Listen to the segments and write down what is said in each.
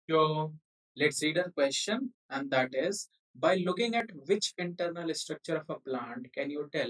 So let's read a question, and that is, by looking at which internal structure of a plant can you tell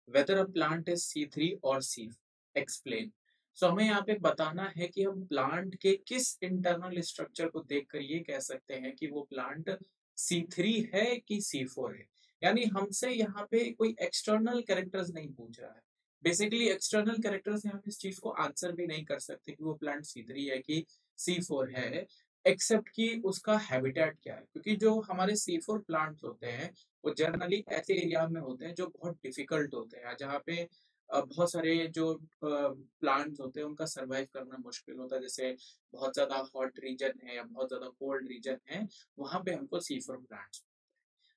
whether a plant is C3 or C? Explain. So हमें यहाँ पे बताना है कि हम plant के किस internal structure को देखकर ये कह सकते हैं कि वो प्लांट C3 है कि C4 है। यानी हमसे यहाँ पे कोई एक्सटर्नल कैरेक्टर्स नहीं पूछ रहा है। बेसिकली एक्सटर्नल कैरेक्टर्स से हम इस चीज को आंसर भी नहीं कर सकते कि वो प्लांट C3 है कि C4 है, एक्सेप्ट कि उसका हैबिटेट क्या है, क्योंकि जो हमारे C4 प्लांट्स होते हैं वो जनरली ऐसे एरिया में होते हैं जो बहुत डिफिकल्ट होते हैं, जहाँ पे बहुत सारे जो प्लांट्स होते हैं उनका सरवाइव करना मुश्किल होता है। जैसे बहुत ज्यादा हॉट रीजन है या बहुत ज्यादा कोल्ड रीजन है, वहां पे हमको C4 प्लांट्स।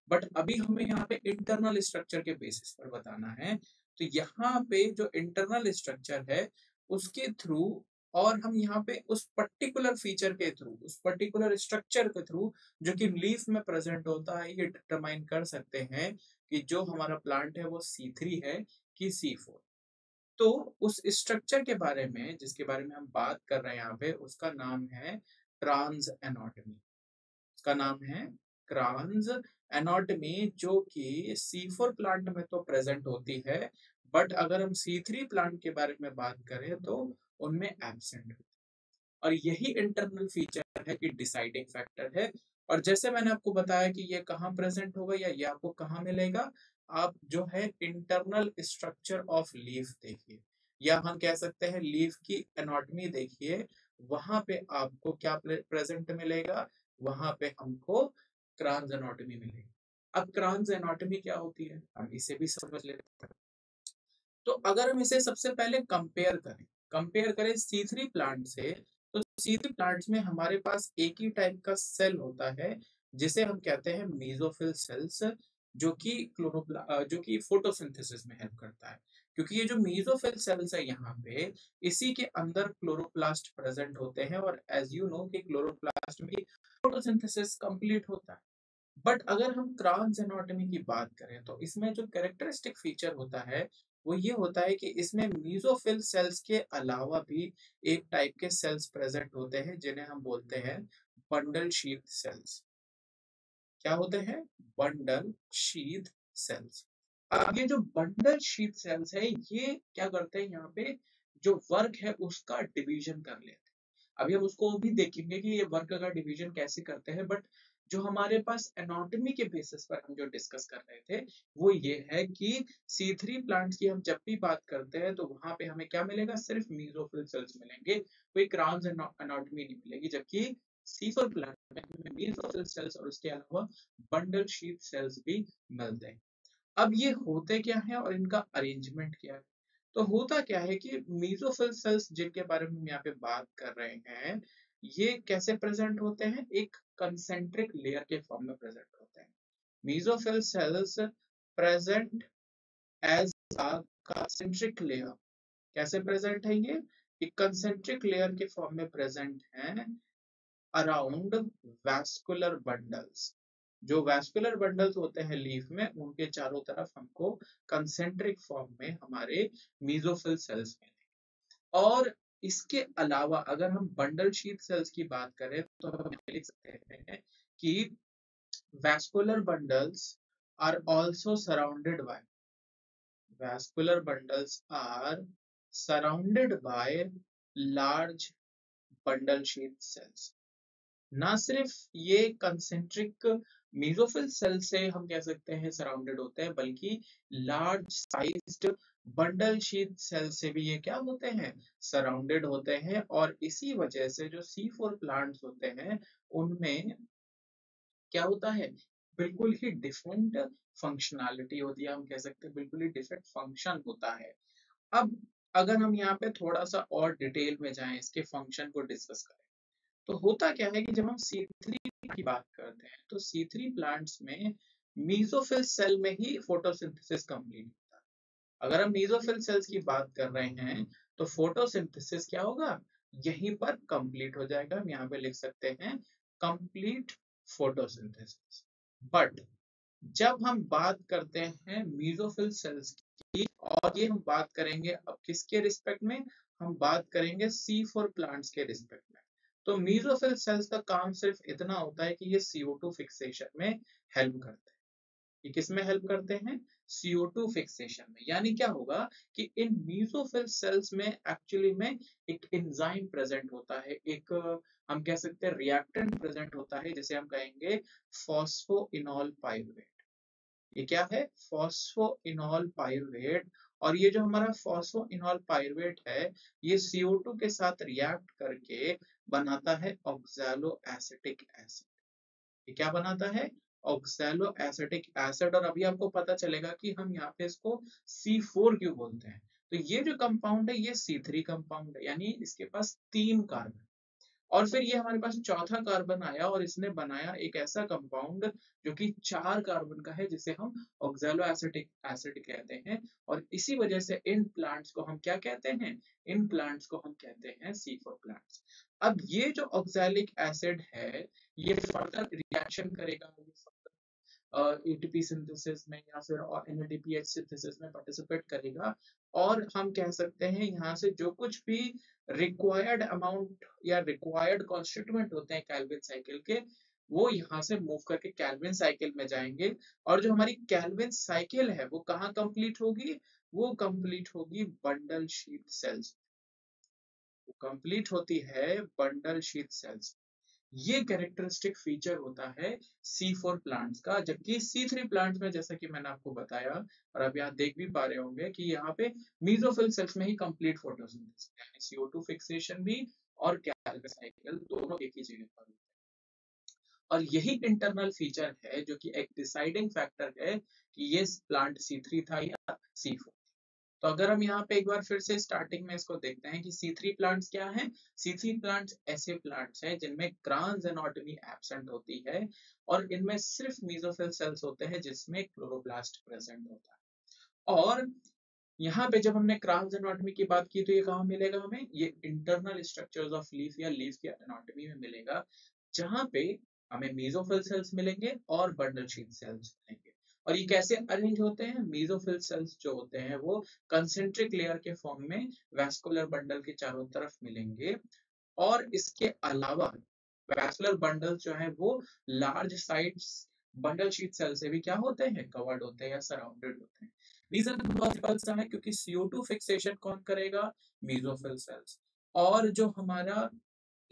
बट अभी हमें यहाँ पे इंटरनल स्ट्रक्चर के बेसिस पर बताना है। तो यहाँ पे जो इंटरनल स्ट्रक्चर है उसके थ्रू, और हम यहाँ पे उस पर्टिकुलर फीचर के थ्रू, उस पर्टिकुलर स्ट्रक्चर के थ्रू जो कि लीफ में प्रेजेंट होता है, ये डिटरमाइन कर सकते हैं कि जो हमारा प्लांट है वो C3 है कि C4। तो उस स्ट्रक्चर के बारे में जिसके बारे में हम बात कर रहे हैं यहाँ पे, उसका नाम है ट्रांस एनाटॉमी। उसका नाम है क्रांज एनाटॉमी, जो कि C4 प्लांट में तो प्रेजेंट होती है, बट अगर हम C3 प्लांट के बारे में बात करें तो उनमें एब्सेंट होती है। और यही इंटरनल फीचर है कि डिसाइडिंग फैक्टर है। और जैसे मैंने आपको बताया कि ये कहाँ प्रेजेंट होगा या ये आपको कहाँ मिलेगा, आप जो है इंटरनल स्ट्रक्चर ऑफ लीफ देखिए, या हम कह सकते हैं लीफ की एनाटॉमी देखिए, वहां पे आपको क्या प्रेजेंट मिलेगा, वहां पे हमको क्रांज एनाटॉमी मिलेगी। अब क्रांज एनाटॉमी क्या होती है हम इसे भी समझ लेते हैं। तो अगर हम इसे सबसे पहले कंपेयर करें C3 प्लांट से, तो C3 प्लांट्स में हमारे पास एक ही टाइप का सेल होता है जिसे हम कहते हैं मेसोफिल सेल्स, जो कि फोटोसिंथेसिस में हेल्प करता है। क्योंकि ये जो मेसोफिल सेल्स है यहाँ पे, इसी के अंदर क्लोरोप्लास्ट प्रेजेंट होते हैं, और एज यू नो कि क्लोरोप्लास्ट में फोटोसिंथेसिस कंप्लीट होता है। बट अगर हम क्रांस एनाटॉमी की बात करें तो इसमें जो कैरेक्टरिस्टिक फीचर होता है वो ये होता है कि इसमें मीजोफिल सेल्स के अलावा भी एक टाइप के सेल्स प्रेजेंट होते हैं जिन्हें हम बोलते हैं बंडल शीथ सेल्स। क्या होते हैं? Bundle sheath sales. अब ये जो बंडल शीथ सेल्स है, ये क्या करते हैं, यहाँ पे जो वर्क है उसका डिवीजन कर लेते हैं। अभी हम उसको भी देखेंगे कि ये वर्क का डिवीजन कैसे करते हैं, बट जो हमारे पास एनाटॉमी के बेसिस पर हम जो डिस्कस कर रहे थे वो ये है कि C3 प्लांट्स की हम जब भी बात करते हैं तो वहां पे हमें क्या मिलेगा, सिर्फ मेसोफिल सेल्स मिलेंगे, कोई क्राउन्स एनाटॉमी नहीं मिलेगी। जबकि C4 प्लांट में हमें मेसोफिल सेल्स और उसके अलावा बंडल शीथ सेल्स भी मिलते हैं। अब ये होते क्या है और इनका अरेंजमेंट क्या है? तो होता क्या है कि मेसोफिल सेल्स जिनके बारे में हम यहाँ पे बात कर रहे हैं, ये कैसे प्रेजेंट होते हैं? एक कंसेंट्रिक लेयर के फॉर्म में प्रेजेंट होते हैं। Mesophyll cells present as a concentric layer. कैसे प्रेजेंट है ये? एक कंसेंट्रिक लेयर के फॉर्म में प्रेजेंट है अराउंड वैस्कुलर बंडल्स। जो वैस्कुलर बंडल्स होते हैं लीफ में, उनके चारों तरफ हमको कंसेंट्रिक फॉर्म में हमारे मेसोफिल सेल्स मिलेंगे। और इसके अलावा अगर हम बंडल शीथ सेल्स की बात करें तो हम लिख सकते हैं कि vascular bundles are also surrounded by vascular bundles are surrounded by large bundle sheath cells। ना सिर्फ ये कंसेंट्रिक मेसोफिल सेल से हम कह सकते हैं सराउंडेड होते हैं, बल्कि large sized bundle sheath cell से भी ये क्या होते हैं, सराउंडेड होते हैं। और इसी वजह से जो C4 प्लांट्स होते हैं उनमें क्या होता है, बिल्कुल ही डिफरेंट फंक्शनैलिटी होती है, हम कह सकते हैं बिल्कुल ही डिफरेंट फंक्शन होता है। अब अगर हम यहाँ पे थोड़ा सा और डिटेल में जाएं, इसके फंक्शन को डिस्कस करें, तो होता क्या है कि जब हम C3 की बात करते हैं तो C3 प्लांट्स में मेसोफिल सेल में ही फोटोसिंथेसिस कंप्लीट होता है। अगर हम मेसोफिल सेल्स की बात कर रहे हैं तो फोटोसिंथेसिस क्या होगा, यहीं पर कंप्लीट हो जाएगा। हम यहाँ पे लिख सकते हैं कंप्लीट फोटोसिंथेसिस। बट जब हम बात करते हैं मेसोफिल सेल्स की, और ये हम बात करेंगे अब किसके रिस्पेक्ट में, हम बात करेंगे C4 प्लांट्स के रिस्पेक्ट में। तो मीजोफिल सेल्स का काम सिर्फ इतना होता है कि ये CO2 फिक्सेशन में हेल्प करते हैं। ये किस में हेल्प करते हैं? CO2 फिक्सेशन में। यानी क्या होगा कि इन मीजोफिल सेल्स में एक्चुअली में एक एंजाइम प्रेजेंट होता है, एक हम कह सकते हैं रिएक्टेंट प्रेजेंट होता है, जिसे हम कहेंगे फॉस्फोइनॉल पाइरुवेट। ये क्या है? Phosphoenol pyruvate. और ये जो हमारा फॉस्फोइनॉल पाइरुवेट है, ये CO2 के साथ रिएक्ट करके बनाता है ऑक्सैलो एसिटिक एसिड। ये क्या बनाता है? Oxalo acetic acid. और अभी आपको पता चलेगा कि हम यहाँ पे इसको C4 क्यों बोलते हैं। तो ये जो कंपाउंड है ये C3 कंपाउंड है, यानी इसके पास 3 कार्बन। और फिर ये हमारे पास चौथा कार्बन आया और इसने बनाया एक ऐसा कंपाउंड जो कि 4 कार्बन का है, जिसे हम ऑक्सैलो एसिटिक एसिड कहते हैं। और इसी वजह से इन प्लांट्स को हम क्या कहते हैं? इन प्लांट्स को हम कहते हैं C4 प्लांट्स। अब ये जो ऑक्सैलिक एसिड है, ये फर्दर रिएक्शन करेगा, एटीपी सिंथेसिस में या फिर NADPH सिंथेसिस में पार्टिसिपेट करेगा। और हम कह सकते हैं यहाँ से जो कुछ भी रिक्वायर्ड अमाउंट या रिक्वायर्ड कॉन्स्टिट्यूएंट होते हैं कैल्विन साइकिल के, वो यहाँ से मूव करके कैल्विन साइकिल में जाएंगे। और जो हमारी कैल्विन साइकिल है वो कहाँ कंप्लीट होगी? वो कंप्लीट होगी बंडल शीथ सेल्स। वो कंप्लीट होती है बंडल शीथ सेल्स। ये कैरेक्टरिस्टिक फीचर होता है C4 प्लांट्स का। जबकि C3 प्लांट्स में, जैसा कि मैंने आपको बताया और आप यहाँ देख भी पा रहे होंगे कि यहाँ पे मीजोफिल सेल्स में ही कंप्लीट फोटोसिंथेसिस यानी CO2 फिक्सेशन भी और कैल्विन साइकिल दोनों एक ही जगह पर होते हैं। और यही इंटरनल फीचर है जो कि एक डिसाइडिंग फैक्टर है कि ये प्लांट C3 था या C4। तो अगर हम यहाँ पे एक बार फिर से स्टार्टिंग में इसको देखते हैं कि C3 प्लांट्स क्या हैं। C3 प्लांट्स ऐसे प्लांट्स हैं जिनमें क्रांस एनाटॉमी एब्सेंट होती है और इनमें सिर्फ मेसोफिल सेल्स होते हैं जिसमें क्लोरोप्लास्ट प्रेजेंट होता है। और यहाँ पे जब हमने क्रांस एनाटॉमी की बात की तो ये कहाँ मिलेगा हमें? ये इंटरनल स्ट्रक्चर्स ऑफ लीफ या लीफ के एनाटॉमी में मिलेगा, जहाँ पे हमें मेसोफिल सेल्स मिलेंगे और बंडल शीथ सेल्स मिलेंगे। और ये कैसे अरेंज होते हैं? मेसोफिल सेल्स जो होते हैं वो कंसेंट्रिक लेयर के फॉर्म में वैस्कुलर बंडल के चारों तरफ मिलेंगे। और इसके अलावा वैस्कुलर बंडल जो है वो large size bundle sheet cell से भी क्या होते हैं? कवर्ड होते हैं या सराउंडेड होते हैं। रीजन बहुत सिंपल सा है, क्योंकि CO2 फिक्सेशन कौन करेगा? Mesophyll cells. और जो हमारा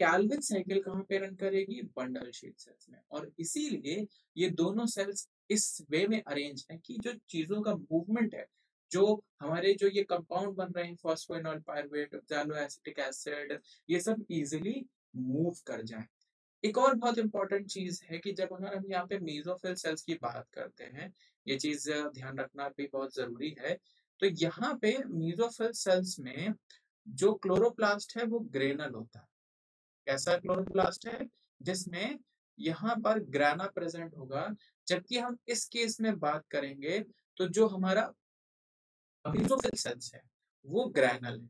कैल्विन साइकिल कहाँ पे रन करेगी? बंडल शीट सेल्स में। और इसीलिए ये दोनों सेल्स इस वे में अरेंज है कि जो चीजों का मूवमेंट है, जो हमारे जो ये कंपाउंड बन रहे हैं phosphoenol pyruvate, oxalo acetic acid, ये सब इजीली मूव कर जाए। एक और बहुत इंपॉर्टेंट चीज है कि जब अगर हम यहाँ पे मेसोफिल सेल्स की बात करते हैं, ये चीज ध्यान रखना भी बहुत जरूरी है। तो यहाँ पे मेसोफिल सेल्स में जो क्लोरोप्लास्ट है वो ग्रेनल होता है। कैसा क्लोरोप्लास्ट है? जिसमें यहाँ पर ग्राना प्रेजेंट होगा। जबकि हम इस केस में बात करेंगे तो जो हमारा बेसोफिल सेल्स है वो ग्रैनल है।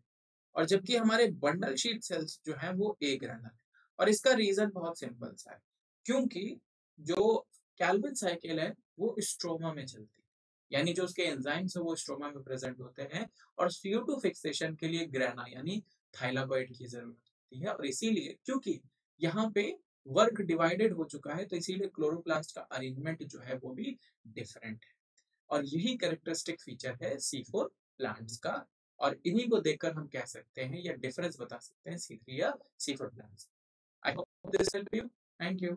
और जबकि हमारे बंडल शीट सेल्स जो है वो ए ग्रैनल है। और इसका रीजन बहुत सिंपल सा है, क्योंकि जो कैल्विन साइकिल है वो स्ट्रोमा में चलती है, यानी जो उसके एंजाइम्स है वो स्ट्रोमा में प्रेजेंट होते हैं। और CO2 फिक्सेशन के लिए ग्रेना यानी थाइलाकोइड की जरूरत होती है। और इसीलिए क्योंकि यहाँ पे वर्क डिवाइडेड हो चुका है, तो इसीलिए क्लोरोप्लास्ट का अरेंजमेंट जो है वो भी डिफरेंट है। और यही कैरेक्टरिस्टिक फीचर है C4 प्लांट्स का। और इन्हीं को देखकर हम कह सकते हैं या डिफरेंस बता सकते हैं C3 या C4 plants. I hope this help you. Thank you.